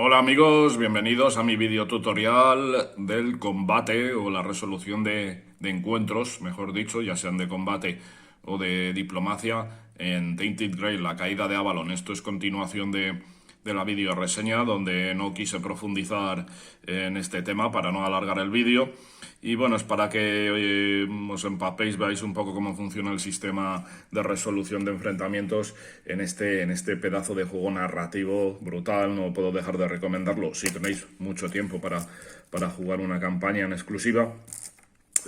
Hola amigos, bienvenidos a mi video tutorial del combate o la resolución de encuentros, mejor dicho, ya sean de combate o de diplomacia en Tainted Grail, la caída de Avalon. Esto es continuación de la video reseña donde no quise profundizar en este tema para no alargar el vídeo. Y bueno, es para que os empapéis, veáis un poco cómo funciona el sistema de resolución de enfrentamientos en este pedazo de juego narrativo brutal. No puedo dejar de recomendarlo si tenéis mucho tiempo para jugar una campaña en exclusiva.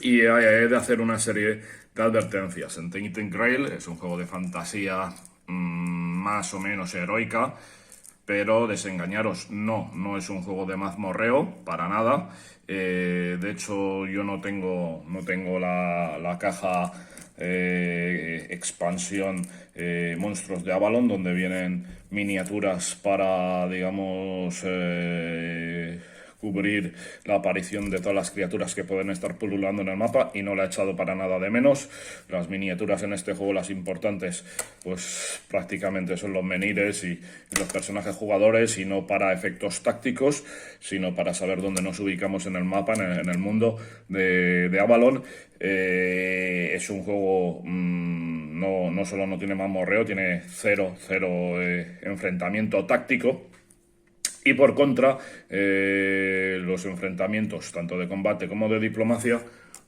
Y he de hacer una serie de advertencias. En Tainted Grail es un juego de fantasía más o menos heroica, pero desengañaros, no es un juego de mazmorreo, para nada. De hecho, yo no tengo la caja expansión Monstruos de Avalon, donde vienen miniaturas para, digamos, cubrir la aparición de todas las criaturas que pueden estar pululando en el mapa, y no la he echado para nada de menos. Las miniaturas en este juego, las importantes, pues prácticamente son los menhires y los personajes jugadores, y no para efectos tácticos, sino para saber dónde nos ubicamos en el mapa, en el mundo de Avalon. Es un juego, no solo no tiene mazmorreo, tiene cero enfrentamiento táctico. Y por contra, los enfrentamientos, tanto de combate como de diplomacia,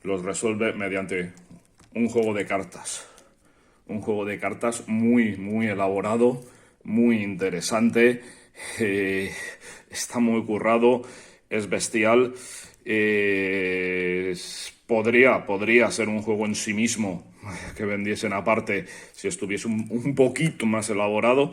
los resuelve mediante un juego de cartas. Un juego de cartas muy elaborado, muy interesante, está muy currado, es bestial. Podría ser un juego en sí mismo que vendiesen aparte si estuviese un poquito más elaborado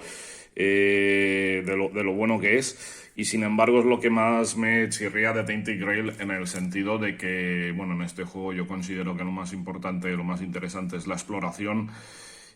de lo bueno que es. Y sin embargo es lo que más me chirría de Tainted Grail, en el sentido de que, bueno, en este juego yo considero que lo más importante, lo más interesante es la exploración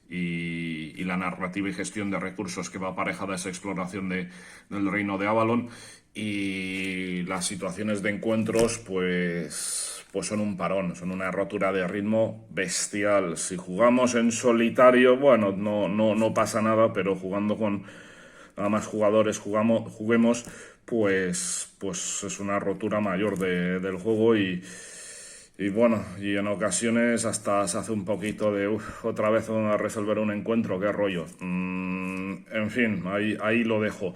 y la narrativa y gestión de recursos que va aparejada a esa exploración del reino de Avalon. Y las situaciones de encuentros, pues son un parón, son una rotura de ritmo bestial. Si jugamos en solitario, bueno, no pasa nada, pero jugando con a más jugadores juguemos, pues es una rotura mayor del juego. Y bueno, y en ocasiones hasta se hace un poquito de otra vez a resolver un encuentro, qué rollo. En fin, ahí lo dejo.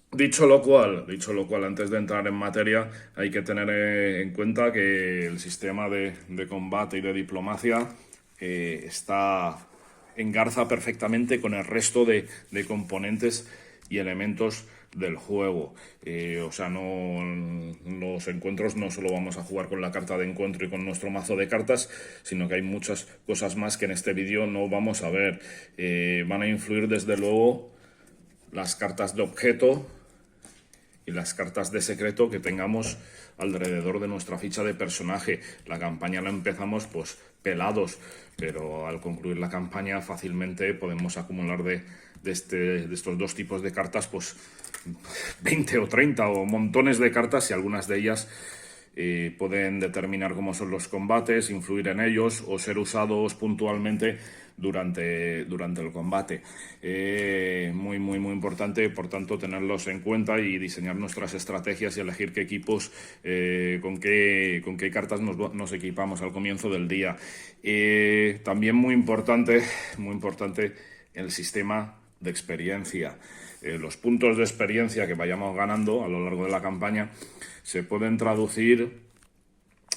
Dicho lo cual, antes de entrar en materia, hay que tener en cuenta que el sistema de combate y de diplomacia engarza perfectamente con el resto de componentes y elementos del juego. O sea, los encuentros no solo vamos a jugar con la carta de encuentro y con nuestro mazo de cartas, sino que hay muchas cosas más que en este vídeo no vamos a ver. Van a influir desde luego las cartas de objeto y las cartas de secreto que tengamos alrededor de nuestra ficha de personaje. La campaña la empezamos pues pelados, pero al concluir la campaña fácilmente podemos acumular de estos dos tipos de cartas pues 20 o 30 o montones de cartas, y algunas de ellas pueden determinar cómo son los combates, influir en ellos o ser usados puntualmente durante el combate. Muy importante, por tanto, tenerlos en cuenta y diseñar nuestras estrategias y elegir qué equipos, con qué cartas nos equipamos al comienzo del día. También muy importante el sistema de experiencia. Los puntos de experiencia que vayamos ganando a lo largo de la campaña se pueden traducir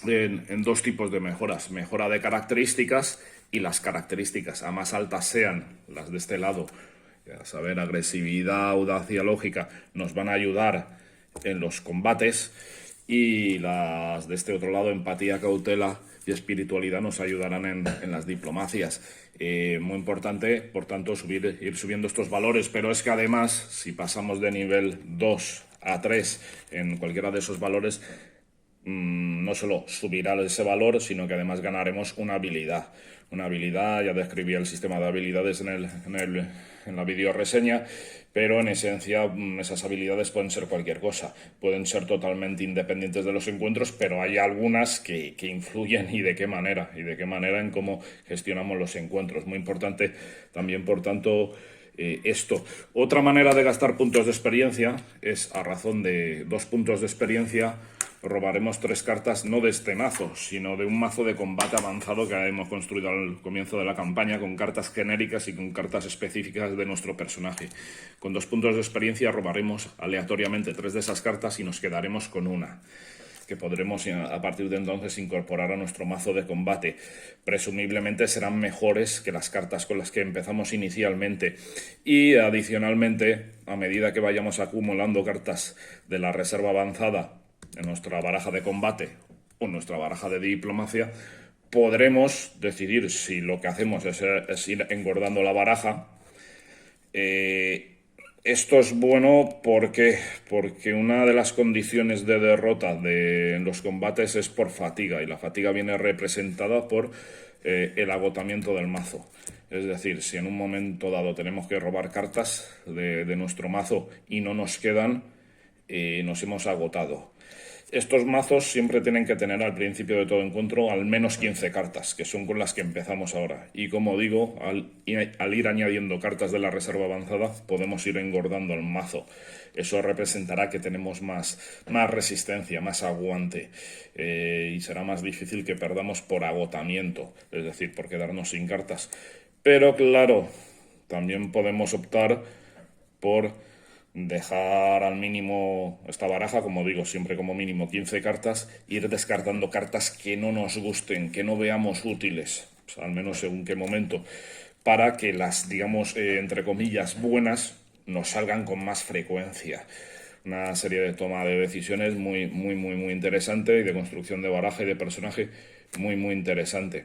en dos tipos de mejoras: mejora de características, y las características a más altas sean las de este lado, a saber, agresividad, audacia, lógica, nos van a ayudar en los combates, y las de este otro lado, empatía, cautela y espiritualidad, nos ayudarán en las diplomacias. Muy importante, por tanto, ir subiendo estos valores, pero es que además, si pasamos de nivel 2 a 3 en cualquiera de esos valores, no solo subirá ese valor, sino que además ganaremos una habilidad. Una habilidad, ya describí el sistema de habilidades en la video reseña, pero en esencia esas habilidades pueden ser cualquier cosa. Pueden ser totalmente independientes de los encuentros, pero hay algunas que influyen, y de qué manera en cómo gestionamos los encuentros. Muy importante también, por tanto, esto. Otra manera de gastar puntos de experiencia es a razón de 2 puntos de experiencia robaremos 3 cartas no de este mazo, sino de un mazo de combate avanzado que hemos construido al comienzo de la campaña con cartas genéricas y con cartas específicas de nuestro personaje. Con 2 puntos de experiencia robaremos aleatoriamente 3 de esas cartas y nos quedaremos con una, que podremos a partir de entonces incorporar a nuestro mazo de combate. Presumiblemente serán mejores que las cartas con las que empezamos inicialmente, y adicionalmente, a medida que vayamos acumulando cartas de la reserva avanzada en nuestra baraja de combate o nuestra baraja de diplomacia, podremos decidir si lo que hacemos es ir engordando la baraja. Esto es bueno porque una de las condiciones de derrota en los combates es por fatiga, y la fatiga viene representada por el agotamiento del mazo. Es decir, si en un momento dado tenemos que robar cartas de nuestro mazo y no nos quedan, nos hemos agotado. Estos mazos siempre tienen que tener al principio de todo encuentro al menos 15 cartas, que son con las que empezamos ahora. Y como digo, al ir añadiendo cartas de la reserva avanzada, podemos ir engordando el mazo. Eso representará que tenemos más resistencia, más aguante, y será más difícil que perdamos por agotamiento, es decir, por quedarnos sin cartas. Pero claro, también podemos optar por dejar al mínimo esta baraja, como digo, siempre como mínimo 15 cartas, ir descartando cartas que no nos gusten, que no veamos útiles, pues al menos según qué momento, para que las, digamos, entre comillas, buenas nos salgan con más frecuencia. Una serie de toma de decisiones muy interesante, y de construcción de baraja y de personaje muy interesante.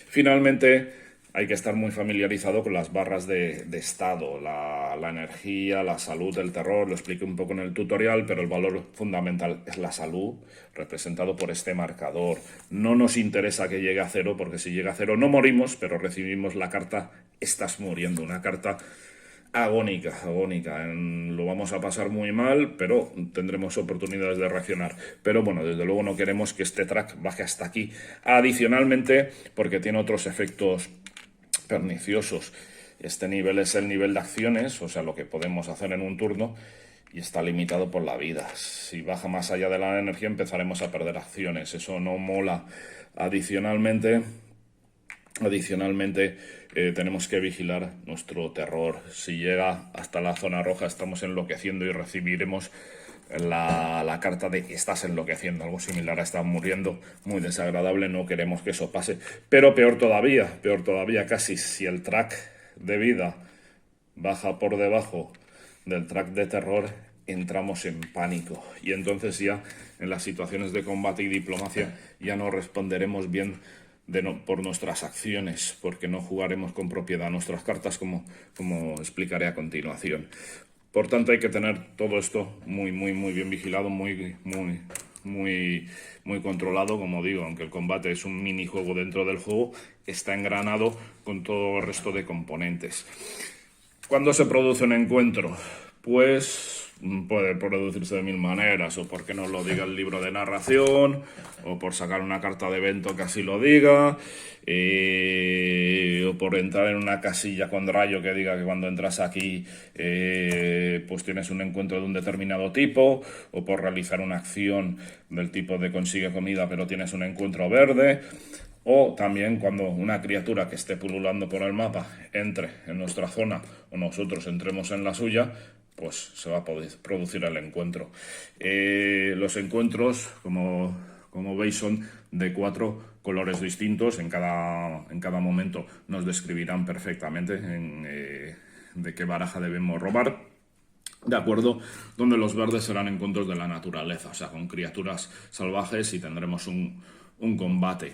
Finalmente, hay que estar muy familiarizado con las barras de estado, la energía, la salud, el terror. Lo expliqué un poco en el tutorial, pero el valor fundamental es la salud, representado por este marcador. No nos interesa que llegue a 0, porque si llega a 0 no morimos, pero recibimos la carta "estás muriendo", una carta agónica. Lo vamos a pasar muy mal, pero tendremos oportunidades de reaccionar. Pero bueno, desde luego no queremos que este track baje hasta aquí. Adicionalmente, porque tiene otros efectos perniciosos. Este nivel es el nivel de acciones, o sea, lo que podemos hacer en un turno, y está limitado por la vida. Si baja más allá de la energía, empezaremos a perder acciones. Eso no mola. Adicionalmente, tenemos que vigilar nuestro terror. Si llega hasta la zona roja, estamos enloqueciendo y recibiremos la carta de "estás enloqueciendo", algo similar a "estás muriendo", muy desagradable. No queremos que eso pase. Pero peor todavía casi, si el track de vida baja por debajo del track de terror, entramos en pánico, y entonces ya en las situaciones de combate y diplomacia ya no responderemos bien por nuestras acciones, porque no jugaremos con propiedad nuestras cartas, como explicaré a continuación. Por tanto, hay que tener todo esto muy bien vigilado, muy controlado. Como digo, aunque el combate es un minijuego dentro del juego, está engranado con todo el resto de componentes. ¿Cuándo se produce un encuentro? Pues puede producirse de 1000 maneras, o porque nos lo diga el libro de narración, o por sacar una carta de evento que así lo diga, o por entrar en una casilla con rayo que diga que cuando entras aquí pues tienes un encuentro de un determinado tipo, o por realizar una acción del tipo de "consigue comida", pero tienes un encuentro verde. O también cuando una criatura que esté pululando por el mapa entre en nuestra zona, o nosotros entremos en la suya, pues se va a poder producir el encuentro. Los encuentros, como veis, son de 4 colores distintos. En cada momento nos describirán perfectamente de qué baraja debemos robar. De acuerdo, donde los verdes serán encuentros de la naturaleza, o sea, con criaturas salvajes, y tendremos un combate.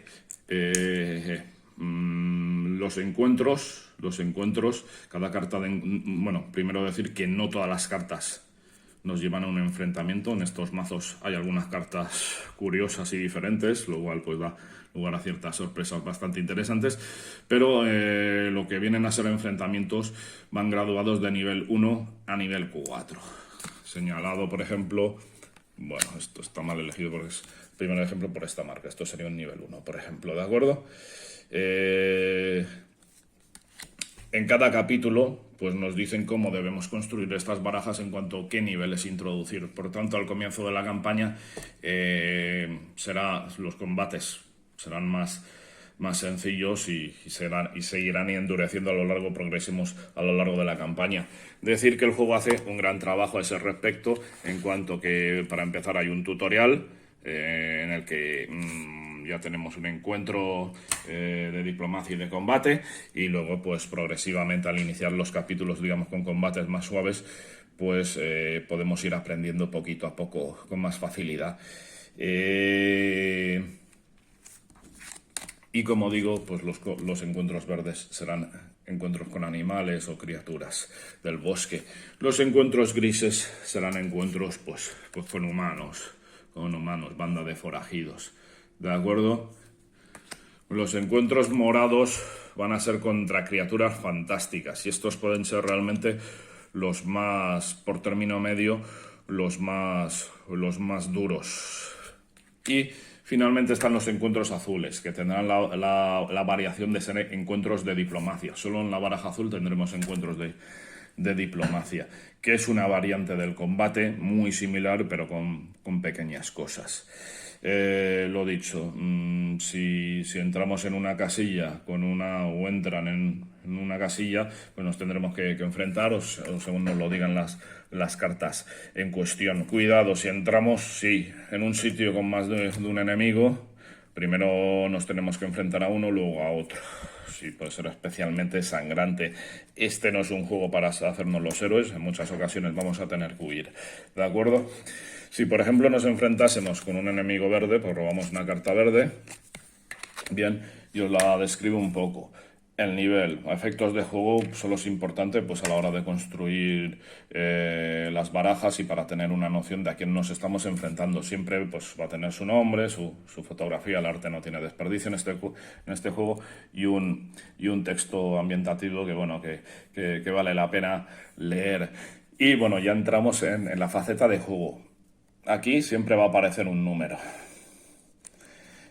Los encuentros, cada carta bueno, primero decir que no todas las cartas nos llevan a un enfrentamiento. En estos mazos hay algunas cartas curiosas y diferentes, lo cual pues da lugar a ciertas sorpresas bastante interesantes, pero lo que vienen a ser enfrentamientos van graduados de nivel 1 a nivel 4. Señalado, por ejemplo, bueno, esto está mal elegido porque es el primer ejemplo por esta marca. Esto sería un nivel 1, por ejemplo, ¿de acuerdo? En cada capítulo pues nos dicen cómo debemos construir estas barajas en cuanto a qué niveles introducir. Por tanto, al comienzo de la campaña los combates serán más sencillos y seguirán endureciendo progresemos a lo largo de la campaña. Decir que el juego hace un gran trabajo a ese respecto, en cuanto que para empezar hay un tutorial en el que ya tenemos un encuentro de diplomacia y de combate, y luego pues progresivamente al iniciar los capítulos, digamos, con combates más suaves, pues podemos ir aprendiendo poquito a poco con más facilidad. Y como digo, pues los encuentros verdes serán encuentros con animales o criaturas del bosque. Los encuentros grises serán encuentros pues con humanos, banda de forajidos. ¿De acuerdo? Los encuentros morados van a ser contra criaturas fantásticas, y estos pueden ser realmente los más, por término medio, los más duros. Y finalmente están los encuentros azules, que tendrán la variación de ser encuentros de diplomacia. Solo en la baraja azul tendremos encuentros de diplomacia, que es una variante del combate muy similar, pero con pequeñas cosas. Lo dicho, si entramos en una casilla o entran en una casilla, pues nos tendremos que enfrentar, o según nos lo digan las cartas en cuestión. Cuidado, si entramos en un sitio con más de un enemigo, primero nos tenemos que enfrentar a uno, luego a otro. Sí, puede ser especialmente sangrante. Este no es un juego para hacernos los héroes, en muchas ocasiones vamos a tener que huir, ¿de acuerdo? Si por ejemplo nos enfrentásemos con un enemigo verde, pues robamos una carta verde. Bien, yo os la describo un poco. El nivel, a efectos de juego, solo es importante pues a la hora de construir las barajas y para tener una noción de a quién nos estamos enfrentando. Siempre pues va a tener su nombre, su fotografía, el arte no tiene desperdicio en este juego, y un texto ambientativo que vale la pena leer. Y bueno, ya entramos en la faceta de juego. Aquí siempre va a aparecer un número.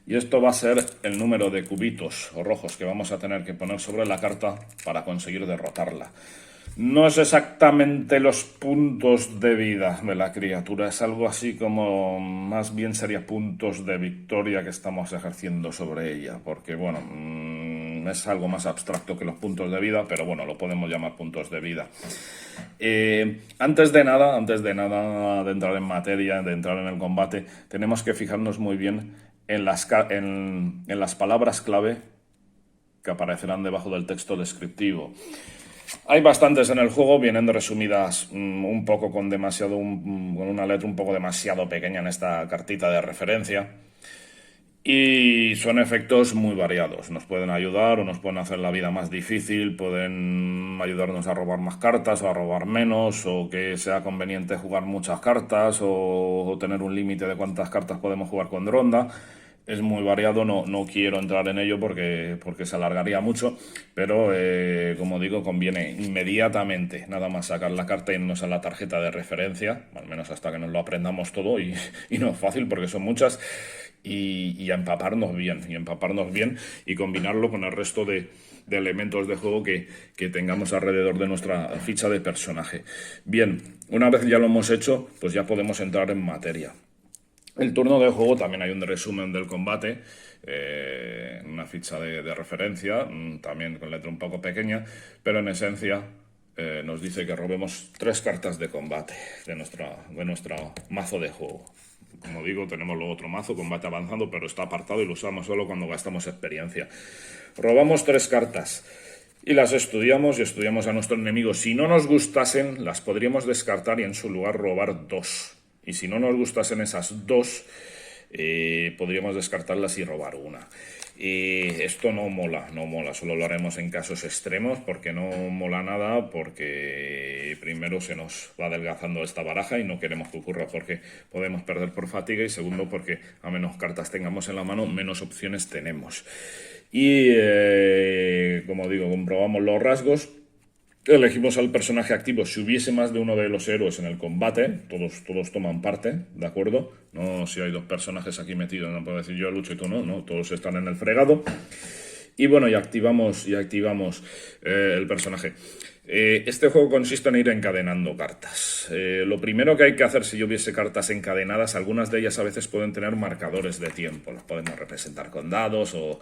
Y esto va a ser el número de cubitos o rojos que vamos a tener que poner sobre la carta para conseguir derrotarla. No es exactamente los puntos de vida de la criatura, es algo así como, más bien sería puntos de victoria que estamos ejerciendo sobre ella, porque bueno, es algo más abstracto que los puntos de vida, pero bueno, lo podemos llamar puntos de vida. Antes de nada de entrar en materia, de entrar en el combate, tenemos que fijarnos muy bien en las palabras clave que aparecerán debajo del texto descriptivo. Hay bastantes en el juego, vienen resumidas un poco con una letra un poco demasiado pequeña en esta cartita de referencia, y son efectos muy variados. Nos pueden ayudar o nos pueden hacer la vida más difícil, pueden ayudarnos a robar más cartas o a robar menos, o que sea conveniente jugar muchas cartas o tener un límite de cuántas cartas podemos jugar con ronda. Es muy variado, no quiero entrar en ello porque se alargaría mucho, pero como digo, conviene inmediatamente nada más sacar la carta y irnos a la tarjeta de referencia, al menos hasta que nos lo aprendamos todo, y no es fácil porque son muchas, y a empaparnos bien y combinarlo con el resto de elementos de juego que tengamos alrededor de nuestra ficha de personaje. Bien, una vez ya lo hemos hecho, pues ya podemos entrar en materia. El turno de juego también hay un resumen del combate, una ficha de referencia, también con letra un poco pequeña, pero en esencia nos dice que robemos 3 cartas de combate de nuestro mazo de juego. Como digo, tenemos luego otro mazo, combate avanzado, pero está apartado y lo usamos solo cuando gastamos experiencia. Robamos 3 cartas y las estudiamos a nuestro enemigo. Si no nos gustasen, las podríamos descartar y en su lugar robar 2. Y si no nos gustasen esas 2, podríamos descartarlas y robar una. Y esto no mola, solo lo haremos en casos extremos, porque no mola nada, porque primero se nos va adelgazando esta baraja y no queremos que ocurra porque podemos perder por fatiga, y segundo porque a menos cartas tengamos en la mano, menos opciones tenemos. Y como digo, comprobamos los rasgos. Elegimos al personaje activo. Si hubiese más de uno de los héroes en el combate, todos toman parte, ¿de acuerdo? No, si hay 2 personajes aquí metidos, no puedo decir yo lucho y tú no, todos están en el fregado. Y bueno, y activamos el personaje. Este juego consiste en ir encadenando cartas. Lo primero que hay que hacer si yo hubiese cartas encadenadas, algunas de ellas a veces pueden tener marcadores de tiempo. Las podemos representar con dados o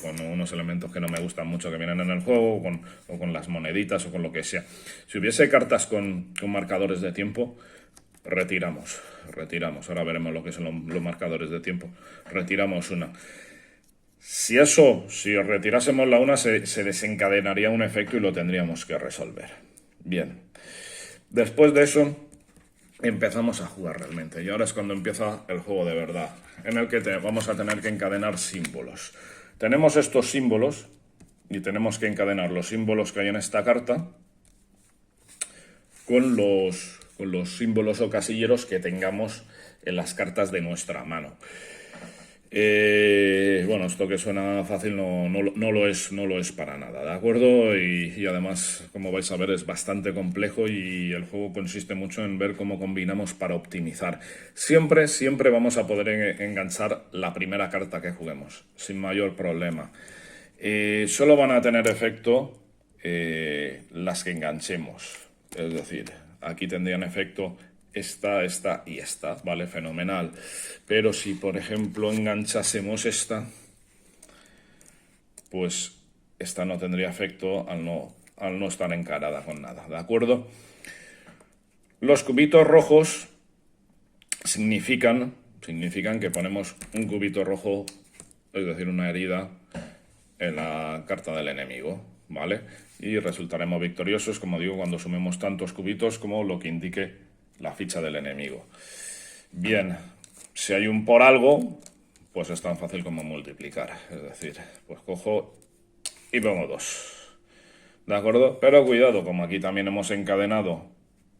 con unos elementos que no me gustan mucho que vienen en el juego, o con las moneditas o con lo que sea. Si hubiese cartas con marcadores de tiempo, retiramos. Ahora veremos lo que son los marcadores de tiempo. Retiramos una. Si retirásemos la una, se desencadenaría un efecto y lo tendríamos que resolver. Bien. Después de eso, empezamos a jugar realmente. Y ahora es cuando empieza el juego de verdad, en el que vamos a tener que encadenar símbolos. Tenemos estos símbolos y tenemos que encadenar los símbolos que hay en esta carta con los símbolos o casilleros que tengamos en las cartas de nuestra mano. Bueno, esto que suena fácil no lo es para nada, ¿de acuerdo? Y además, como vais a ver, es bastante complejo y el juego consiste mucho en ver cómo combinamos para optimizar. Siempre vamos a poder enganchar la primera carta que juguemos, sin mayor problema. Solo van a tener efecto las que enganchemos, es decir, aquí tendrían efecto esta y esta, ¿vale? Fenomenal. Pero si, por ejemplo, enganchásemos esta, pues esta no tendría efecto al no estar encarada con nada, ¿de acuerdo? Los cubitos rojos significan que ponemos un cubito rojo, es decir, una herida, en la carta del enemigo, ¿vale? Y resultaremos victoriosos, como digo, cuando sumemos tantos cubitos como lo que indique la ficha del enemigo. Bien, si hay un por algo, pues es tan fácil como multiplicar. Es decir, pues cojo y pongo 2. ¿De acuerdo? Pero cuidado, como aquí también hemos encadenado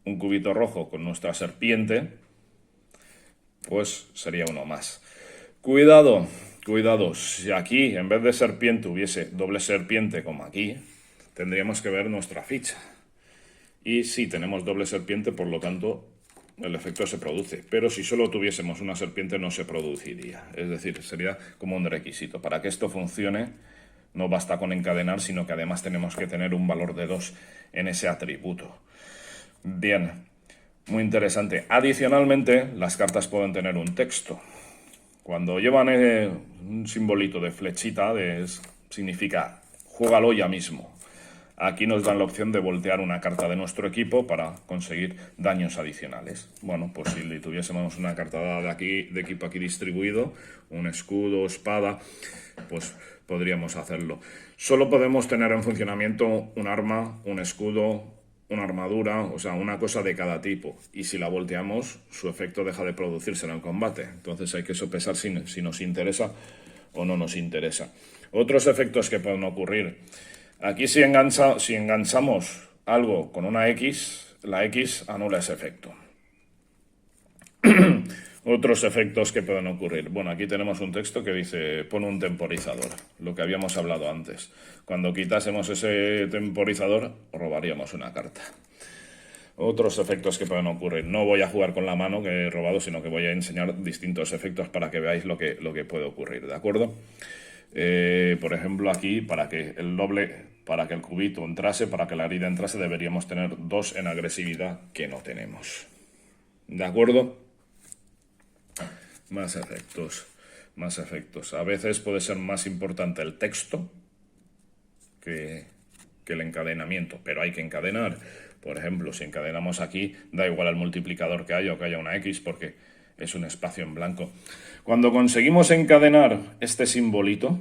un cubito rojo con nuestra serpiente, pues sería uno más. Cuidado, si aquí en vez de serpiente hubiese doble serpiente como aquí, tendríamos que ver nuestra ficha. Y si tenemos doble serpiente, por lo tanto, el efecto se produce. Pero si solo tuviésemos una serpiente, no se produciría. Es decir, sería como un requisito. Para que esto funcione, no basta con encadenar, sino que además tenemos que tener un valor de 2 en ese atributo. Bien, muy interesante. Adicionalmente, las cartas pueden tener un texto. Cuando llevan un simbolito de flechita, significa juégalo ya mismo. Aquí nos dan la opción de voltear una carta de nuestro equipo para conseguir daños adicionales. Bueno, pues si tuviésemos una carta de equipo aquí distribuido, un escudo, espada, pues podríamos hacerlo. Solo podemos tener en funcionamiento un arma, un escudo, una armadura, o sea, una cosa de cada tipo. Y si la volteamos, su efecto deja de producirse en el combate. Entonces hay que sopesar si nos interesa o no nos interesa. Otros efectos que pueden ocurrir. Aquí si enganchamos algo con una X, la X anula ese efecto. Otros efectos que pueden ocurrir. Bueno, aquí tenemos un texto que dice, pon un temporizador, lo que habíamos hablado antes. Cuando quitásemos ese temporizador, robaríamos una carta. Otros efectos que pueden ocurrir. No voy a jugar con la mano que he robado, sino que voy a enseñar distintos efectos para que veáis lo que puede ocurrir, ¿de acuerdo? Por ejemplo, aquí, para que el cubito entrase, para que la herida entrase, deberíamos tener 2 en agresividad, que no tenemos. ¿De acuerdo? Más efectos. A veces puede ser más importante el texto que el encadenamiento, pero hay que encadenar. Por ejemplo, si encadenamos aquí, da igual el multiplicador que haya o que haya una X, porque es un espacio en blanco. Cuando conseguimos encadenar este simbolito,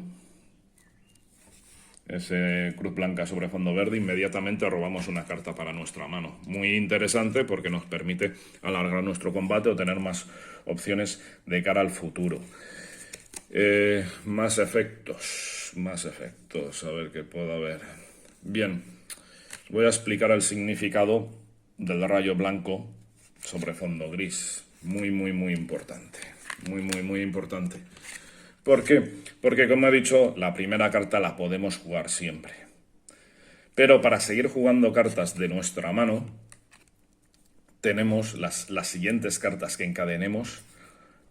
ese cruz blanca sobre fondo verde, inmediatamente robamos una carta para nuestra mano. Muy interesante porque nos permite alargar nuestro combate o tener más opciones de cara al futuro. Más efectos. A ver qué puedo haber. Bien, voy a explicar el significado del rayo blanco sobre fondo gris. Muy importante. Muy importante. ¿Por qué? Porque, como he dicho, la primera carta la podemos jugar siempre. Pero para seguir jugando cartas de nuestra mano, tenemos las siguientes cartas que encadenemos,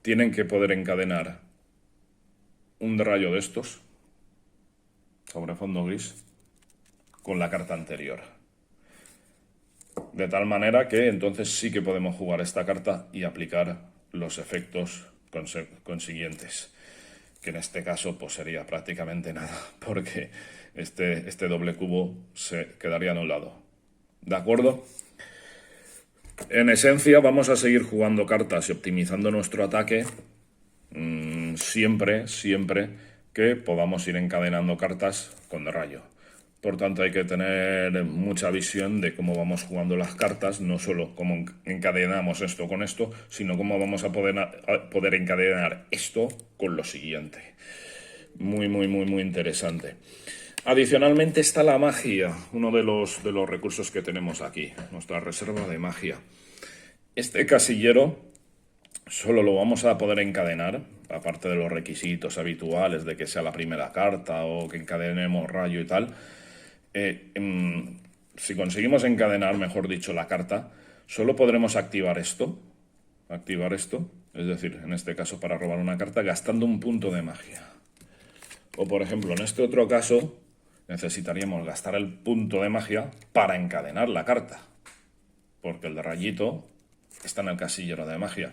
tienen que poder encadenar un rayo de estos, sobre fondo gris con la carta anterior. De tal manera que entonces sí que podemos jugar esta carta y aplicar los efectos consiguientes, que en este caso pues sería prácticamente nada, porque este doble cubo se quedaría anulado. ¿De acuerdo? En esencia vamos a seguir jugando cartas y optimizando nuestro ataque siempre que podamos ir encadenando cartas con rayo. Por tanto, hay que tener mucha visión de cómo vamos jugando las cartas, no solo cómo encadenamos esto con esto, sino cómo vamos a poder encadenar esto con lo siguiente. Muy interesante. Adicionalmente está la magia, uno de los recursos que tenemos aquí, nuestra reserva de magia. Este casillero solo lo vamos a poder encadenar, aparte de los requisitos habituales de que sea la primera carta o que encadenemos rayo y tal. Si conseguimos encadenar, mejor dicho, la carta, solo podremos activar esto, es decir, en este caso para robar una carta, gastando un punto de magia. O por ejemplo, en este otro caso, necesitaríamos gastar el punto de magia para encadenar la carta, porque el de rayito está en el casillero de magia.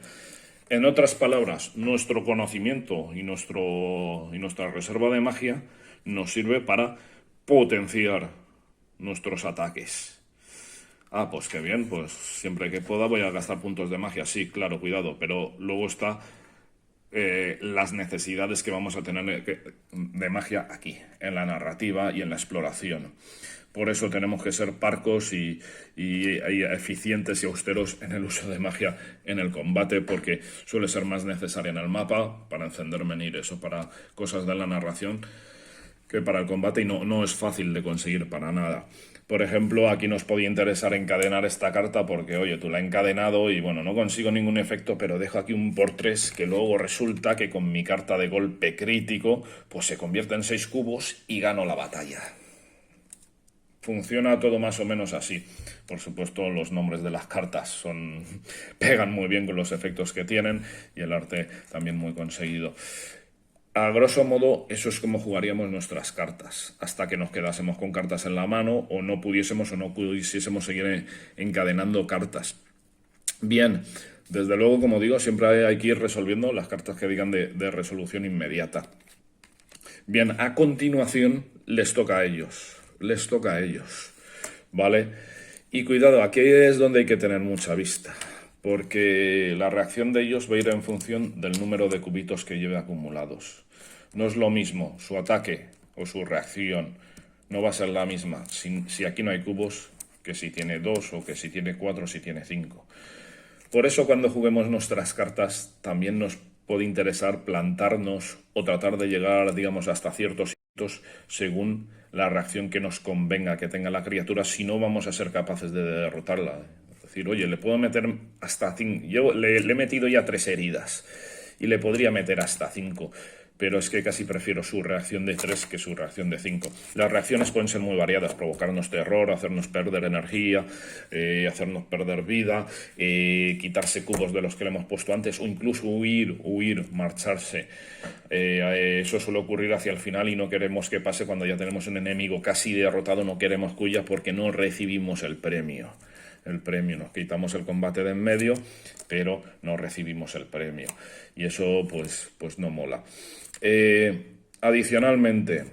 En otras palabras, nuestro conocimiento y nuestra reserva de magia nos sirve para potenciar nuestros ataques. Ah, pues qué bien, pues siempre que pueda voy a gastar puntos de magia. Sí, claro, cuidado, pero luego está las necesidades que vamos a tener de magia aquí, en la narrativa y en la exploración. Por eso tenemos que ser parcos y eficientes y austeros en el uso de magia en el combate, porque suele ser más necesaria en el mapa para encender menires o para cosas de la narración que para el combate, y no es fácil de conseguir para nada. Por ejemplo, aquí nos podía interesar encadenar esta carta porque, oye, tú la he encadenado y, bueno, no consigo ningún efecto, pero dejo aquí un por 3 que luego resulta que con mi carta de golpe crítico, pues se convierte en 6 cubos y gano la batalla. Funciona todo más o menos así. Por supuesto, los nombres de las cartas pegan muy bien con los efectos que tienen y el arte también muy conseguido. A grosso modo, eso es como jugaríamos nuestras cartas, hasta que nos quedásemos con cartas en la mano o no pudiésemos seguir encadenando cartas. Bien, desde luego, como digo, siempre hay que ir resolviendo las cartas que digan de resolución inmediata. Bien, a continuación les toca a ellos, ¿vale? Y cuidado, aquí es donde hay que tener mucha vista, porque la reacción de ellos va a ir en función del número de cubitos que lleve acumulados. No es lo mismo su ataque o su reacción, no va a ser la misma si aquí no hay cubos que si tiene 2 o que si tiene 4 o si tiene 5. Por eso cuando juguemos nuestras cartas también nos puede interesar plantarnos o tratar de llegar, digamos, hasta ciertos hitos según la reacción que nos convenga que tenga la criatura, si no vamos a ser capaces de derrotarla. Es decir, oye, le puedo meter hasta 5, yo le he metido ya 3 heridas y le podría meter hasta 5, pero es que casi prefiero su reacción de 3 que su reacción de 5. Las reacciones pueden ser muy variadas, provocarnos terror, hacernos perder energía, hacernos perder vida, quitarse cubos de los que le hemos puesto antes, o incluso huir, marcharse. Eso suele ocurrir hacia el final y no queremos que pase cuando ya tenemos un enemigo casi derrotado, no queremos cuya porque no recibimos el premio. Nos quitamos el combate de en medio, pero no recibimos el premio. Y eso pues no mola. Adicionalmente,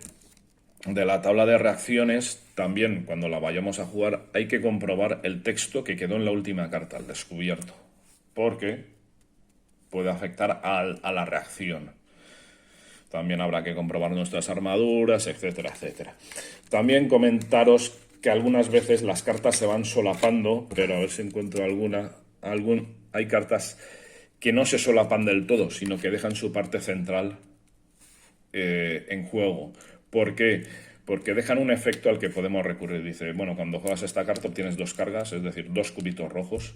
de la tabla de reacciones, también cuando la vayamos a jugar hay que comprobar el texto que quedó en la última carta, al descubierto, porque puede afectar a la reacción. También habrá que comprobar nuestras armaduras, etcétera, etcétera. También comentaros que algunas veces las cartas se van solapando, pero a ver si encuentro hay cartas que no se solapan del todo, sino que dejan su parte central en juego. ¿Por qué? Porque dejan un efecto al que podemos recurrir. Dice, bueno, cuando juegas esta carta obtienes 2 cargas, es decir, 2 cubitos rojos,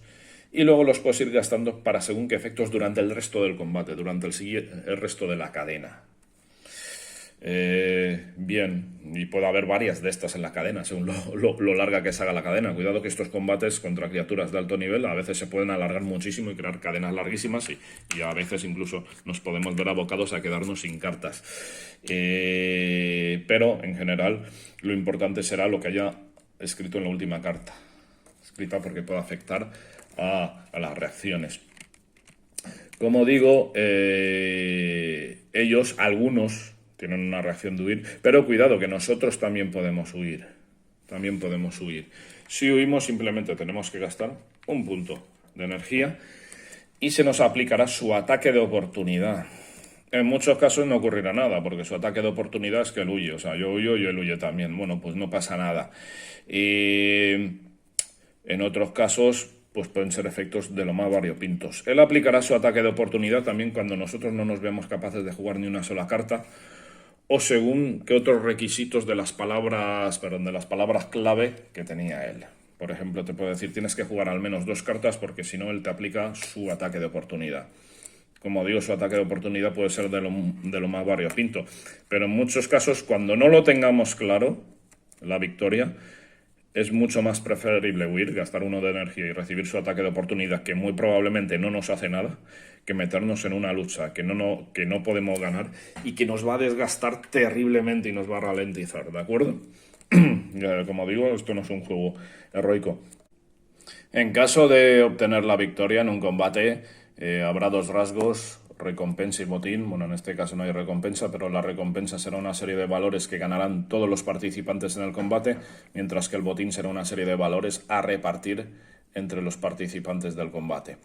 y luego los puedes ir gastando para según qué efectos durante el resto del combate, durante el resto de la cadena. Bien, y puede haber varias de estas en la cadena, según lo larga que se haga la cadena. Cuidado que estos combates contra criaturas de alto nivel a veces se pueden alargar muchísimo y crear cadenas larguísimas y a veces incluso nos podemos ver abocados a quedarnos sin cartas. pero en general lo importante será lo que haya escrito en la última carta, escrita porque puede afectar a las reacciones. Como digo, ellos, algunos, tienen una reacción de huir, pero cuidado que nosotros también podemos huir. También podemos huir. Si huimos, simplemente tenemos que gastar un punto de energía y se nos aplicará su ataque de oportunidad. En muchos casos no ocurrirá nada, porque su ataque de oportunidad es que él huye. O sea, yo huyo y él huye también. Bueno, pues no pasa nada. Y en otros casos, pues pueden ser efectos de lo más variopintos. Él aplicará su ataque de oportunidad también cuando nosotros no nos veamos capaces de jugar ni una sola carta, o según qué otros requisitos de las palabras clave que tenía él. Por ejemplo, te puedo decir, tienes que jugar al menos 2 cartas porque si no, él te aplica su ataque de oportunidad. Como digo, su ataque de oportunidad puede ser de lo más variopinto. Pero en muchos casos, cuando no lo tengamos claro, la victoria, es mucho más preferible huir, gastar 1 de energía y recibir su ataque de oportunidad, que muy probablemente no nos hace nada, que meternos en una lucha que no podemos ganar y que nos va a desgastar terriblemente y nos va a ralentizar, ¿de acuerdo? Como digo, esto no es un juego heroico. En caso de obtener la victoria en un combate, habrá 2 rasgos: recompensa y botín. Bueno, en este caso no hay recompensa, pero la recompensa será una serie de valores que ganarán todos los participantes en el combate, mientras que el botín será una serie de valores a repartir entre los participantes del combate.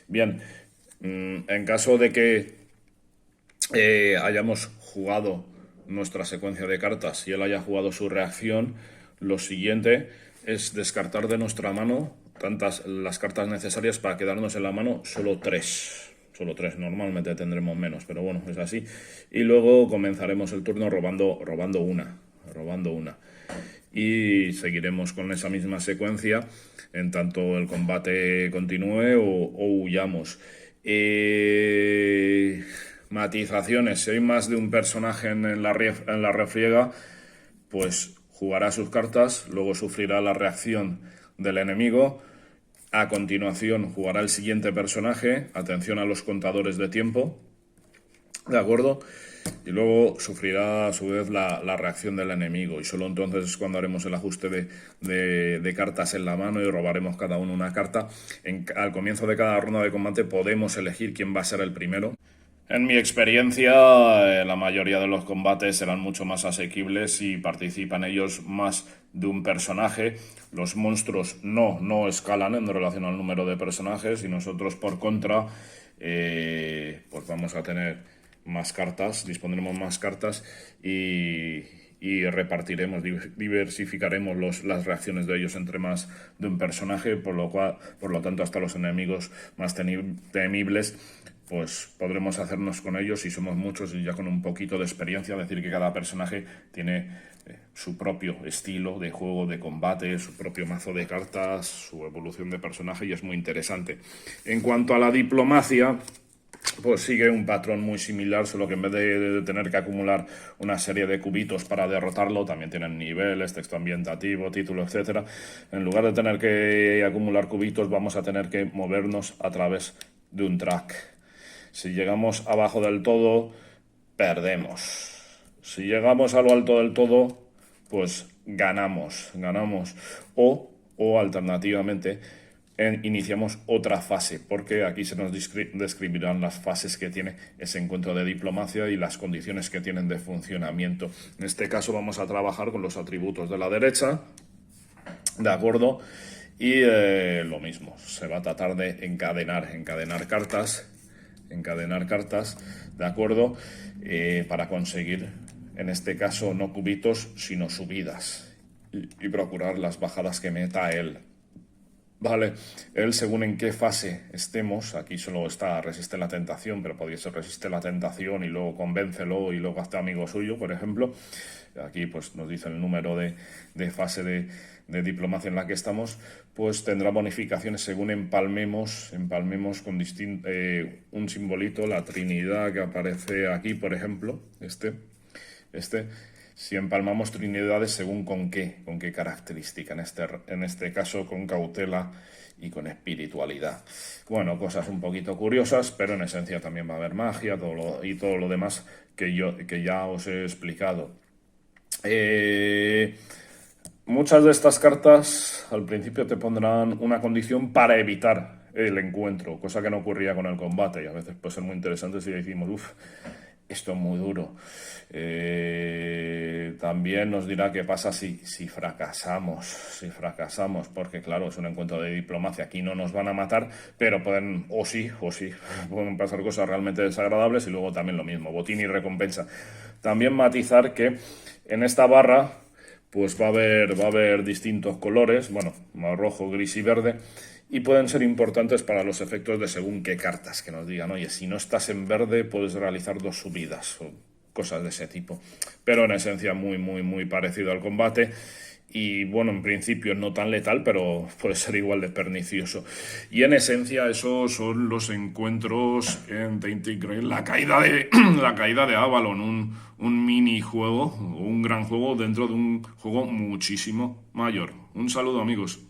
Bien, en caso de que hayamos jugado nuestra secuencia de cartas y él haya jugado su reacción, lo siguiente es descartar de nuestra mano las cartas necesarias para quedarnos en la mano solo 3. Solo 3, normalmente tendremos menos, pero bueno, es así. Y luego comenzaremos el turno robando una. Y seguiremos con esa misma secuencia en tanto el combate continúe o huyamos. Matizaciones: si hay más de un personaje en la refriega, pues jugará sus cartas, luego sufrirá la reacción del enemigo. A continuación jugará el siguiente personaje, atención a los contadores de tiempo, ¿de acuerdo? Y luego sufrirá a su vez la reacción del enemigo, y solo entonces es cuando haremos el ajuste de cartas en la mano y robaremos cada uno una carta. Al comienzo de cada ronda de combate podemos elegir quién va a ser el primero. En mi experiencia, la mayoría de los combates serán mucho más asequibles si participan ellos más de un personaje. Los monstruos no escalan en relación al número de personajes, y nosotros, por contra, pues vamos a tener más cartas, dispondremos más cartas y repartiremos, diversificaremos las reacciones de ellos entre más de un personaje, por lo tanto, hasta los enemigos más temibles pues podremos hacernos con ellos si somos muchos y ya con un poquito de experiencia. Es decir, que cada personaje tiene su propio estilo de juego, de combate, su propio mazo de cartas, su evolución de personaje, y es muy interesante. En cuanto a la diplomacia, pues sigue un patrón muy similar, solo que en vez de tener que acumular una serie de cubitos para derrotarlo, también tienen niveles, texto ambientativo, título, etc. En lugar de tener que acumular cubitos, vamos a tener que movernos a través de un track. Si llegamos abajo del todo, perdemos. Si llegamos a lo alto del todo, pues ganamos. O alternativamente, iniciamos otra fase, porque aquí se nos describirán las fases que tiene ese encuentro de diplomacia y las condiciones que tienen de funcionamiento. En este caso vamos a trabajar con los atributos de la derecha, ¿de acuerdo? Y lo mismo, se va a tratar de encadenar cartas, ¿de acuerdo? Para conseguir, en este caso, no cubitos, sino subidas, y procurar las bajadas que meta él. Vale, él, según en qué fase estemos, aquí solo está resiste la tentación, pero podría ser resiste la tentación y luego convéncelo y luego hazte amigo suyo, por ejemplo. Aquí pues nos dice el número de fase de diplomacia en la que estamos, pues tendrá bonificaciones según empalmemos con un simbolito, la Trinidad que aparece aquí, por ejemplo, si empalmamos trinidades según con qué característica, en este caso con cautela y con espiritualidad. Bueno, cosas un poquito curiosas, pero en esencia también va a haber magia, todo lo demás que ya os he explicado. Muchas de estas cartas al principio te pondrán una condición para evitar el encuentro, cosa que no ocurría con el combate, y a veces puede ser muy interesante si decimos, uff, esto es muy duro. También nos dirá qué pasa si fracasamos, porque claro, es un encuentro de diplomacia, aquí no nos van a matar, pero pueden, o sí, pueden pasar cosas realmente desagradables, y luego también lo mismo, botín y recompensa. También matizar que en esta barra pues va a haber distintos colores, bueno, rojo, gris y verde, y pueden ser importantes para los efectos de según qué cartas, que nos digan, oye, si no estás en verde puedes realizar 2 subidas o cosas de ese tipo. Pero en esencia muy parecido al combate. Y bueno, en principio no tan letal, pero puede ser igual de pernicioso. Y en esencia esos son los encuentros en Tainted Grail. La caída de Avalon, un minijuego, un gran juego dentro de un juego muchísimo mayor. Un saludo, amigos.